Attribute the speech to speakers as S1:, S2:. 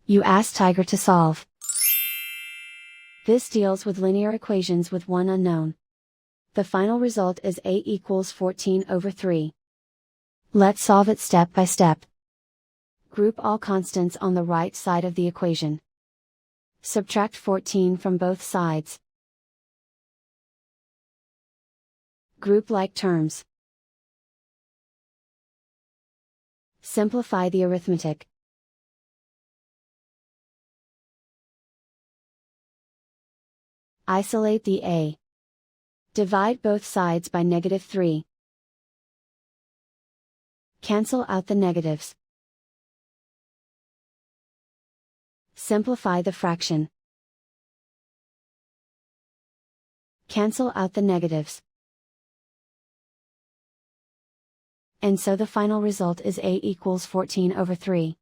S1: You ask Tiger to solve. This deals with linear equations with one unknown. The final result is A equals 14/3. Let's solve it step by step. Group all constants on the right side of the equation. Subtract 14 from both sides. Group like terms. Simplify the arithmetic. Isolate the A. Divide both sides by -3. Cancel out the negatives. Simplify the fraction. Cancel out the negatives. And so the final result is A equals 14/3.